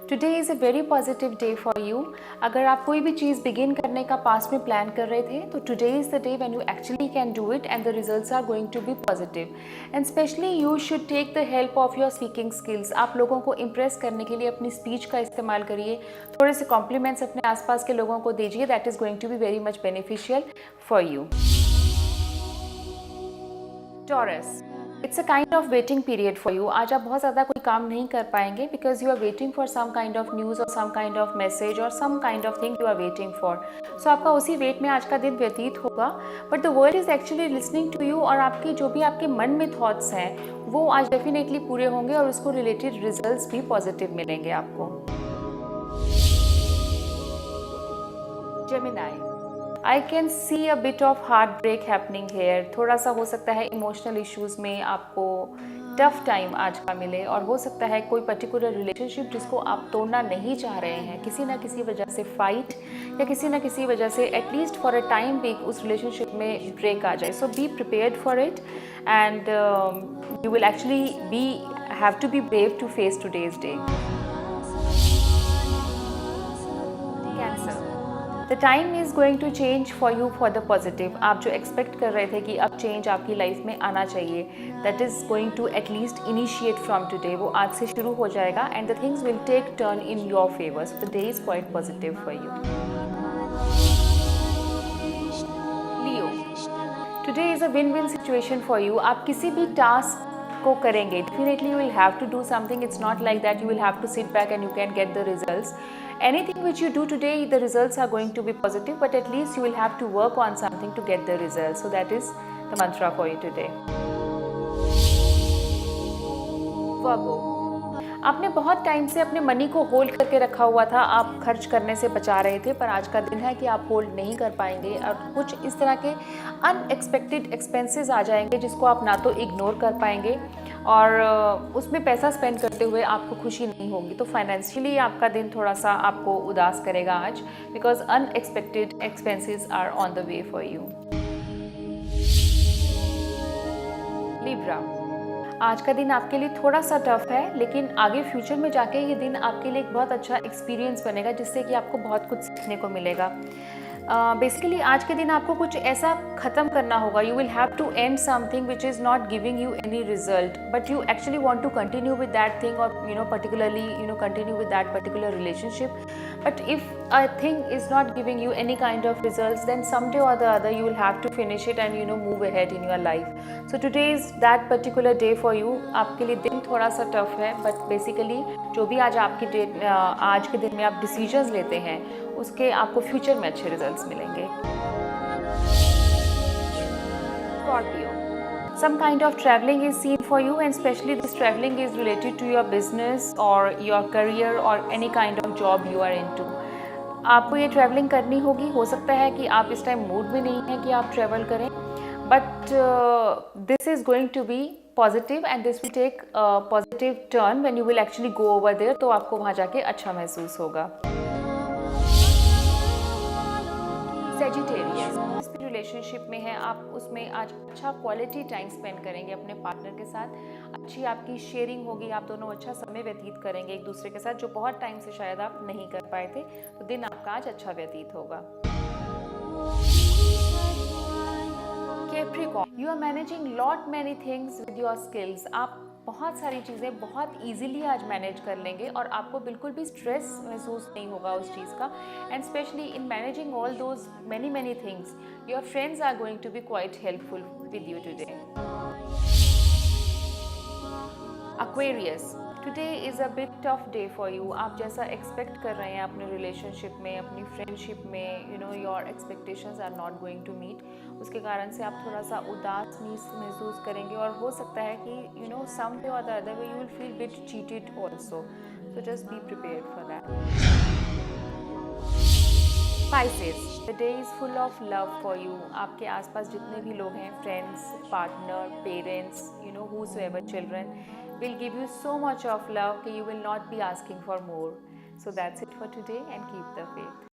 Today is a very positive day for you. अगर आप कोई भी चीज़ बिगिन करने का पास्ट में प्लान कर रहे थे तो today is the day when you actually can do it and the results are going to be positive. And specially you should take the help of your speaking skills. आप लोगों को impress करने के लिए अपनी स्पीच का इस्तेमाल करिए, थोड़े से कॉम्प्लीमेंट्स अपने आसपास के लोगों को दीजिए। That is going to be very much beneficial for you. Taurus, it's a kind of waiting period for you. आज आप बहुत ज़्यादा कोई काम नहीं कर पाएंगे because you are waiting for some kind of news और सम काइंड ऑफ मैसेज और some kind of thing you are waiting for. So आपका उसी वेट में आज का दिन व्यतीत होगा, but the world is actually listening to you. और आपकी जो भी आपके मन में थॉट्स हैं वो आज डेफिनेटली पूरे होंगे और उसको रिलेटेड रिजल्ट्स भी पॉजिटिव मिलेंगे आपको। Gemini, I can see a bit of heart break happening here. थोड़ा सा हो सकता है इमोशनल इश्यूज़ में आपको टफ टाइम आज का मिले, और हो सकता है कोई पर्टिकुलर रिलेशनशिप जिसको आप तोड़ना नहीं चाह रहे हैं, किसी ना किसी वजह से फाइट या किसी ना किसी वजह से एटलीस्ट फॉर अ टाइम भी उस रिलेशनशिप में ब्रेक आ जाए। So be prepared for it and you will actually be have to be brave to face today's day. Cancer, the time is going to change for you for the positive. आप जो expect कर रहे थे कि अब change आपकी life में आना चाहिए, that is going to at least initiate from today. वो आज से शुरू हो जाएगा and the things will take turn in your favour. So the day is quite positive for you. Leo, today is a win win situation for you. आप किसी भी task को करेंगे, definitely you will have to do something. It's not like that you will have to sit back and you can get the results. Anything which you do today, the results are going to be positive, but at least you will have to work on something to get the results. So that is the mantra for you today. Virgo, आपने बहुत time से अपने money को hold करके रखा हुआ था, आप खर्च करने से बचा रहे थे, पर आज का दिन है कि आप होल्ड नहीं कर पाएंगे और कुछ इस तरह के अनएक्सपेक्टेड एक्सपेंसेस आ जाएंगे जिसको आप ना तो इग्नोर कर पाएंगे और उसमें पैसा स्पेंड करते हुए आपको खुशी नहीं होगी। तो फाइनेंशियली आपका दिन थोड़ा सा आपको उदास करेगा आज, because unexpected expenses are on the way for you. Libra, आज का दिन आपके लिए थोड़ा सा टफ है, लेकिन आगे फ्यूचर में जाके ये दिन आपके लिए एक बहुत अच्छा एक्सपीरियंस बनेगा जिससे कि आपको बहुत कुछ सीखने को मिलेगा। बेसिकली आज के दिन आपको कुछ ऐसा ख़त्म करना होगा। You will have to end something which is not giving you any result, but you actually want to continue with that thing और particularly continue with that particular relationship. But if a thing is not giving you any kind of results, then someday or the other you will have to finish it and move ahead in your life. So today is that particular day for you. आपके लिए दिन थोड़ा सा tough है, but basically जो भी आज आज के दिन में आप डिसीजंस लेते हैं उसके आपको फ्यूचर में अच्छे रिजल्ट्स मिलेंगे. Scorpio, some kind of traveling is seen for you, and especially this traveling is related to your business or your career or any kind of job you are into. आपको ये travelling करनी होगी. हो सकता है कि आप इस टाइम मूड में नहीं हैं कि आप ट्रैवल करें, but this is going to be positive and this will take positive turn when you will actually go over there. तो आपको वहाँ जाके अच्छा महसूस होगा. सेजिटेरियस, जिस भी रिलेशनशिप में है आप उसमें आज अच्छा क्वालिटी टाइम स्पेंड करेंगे अपने पार्टनर के साथ. अच्छी आपकी शेयरिंग होगी, आप दोनों अच्छा समय व्यतीत करेंगे एक दूसरे के साथ, जो बहुत टाइम से शायद आप नहीं कर पाए थे. तो दिन आपका आज अच्छा व्यतीत होगा. Capricorn, you are managing lot many things with your skills. आप बहुत सारी चीज़ें बहुत इजीली आज मैनेज कर लेंगे और आपको बिल्कुल भी स्ट्रेस महसूस नहीं होगा उस चीज़ का. And specially in managing all those many things, your friends are going to be quite helpful with you today. Aquarius, today is a bit tough day for you. आप जैसा एक्सपेक्ट कर रहे हैं अपने रिलेशनशिप में, अपनी फ्रेंडशिप में, your expectations are not going to meet. उसके कारण से आप थोड़ा सा उदास महसूस करेंगे और हो सकता है कि सम वे और the other way you will feel bit cheated also. So just be prepared for that. Pisces, the day is full of love for you. आपके आसपास जितने भी लोग हैं, friends, partner, parents, whosoever children will give you so much of love that you will not be asking for more. So that's it for today and keep the faith.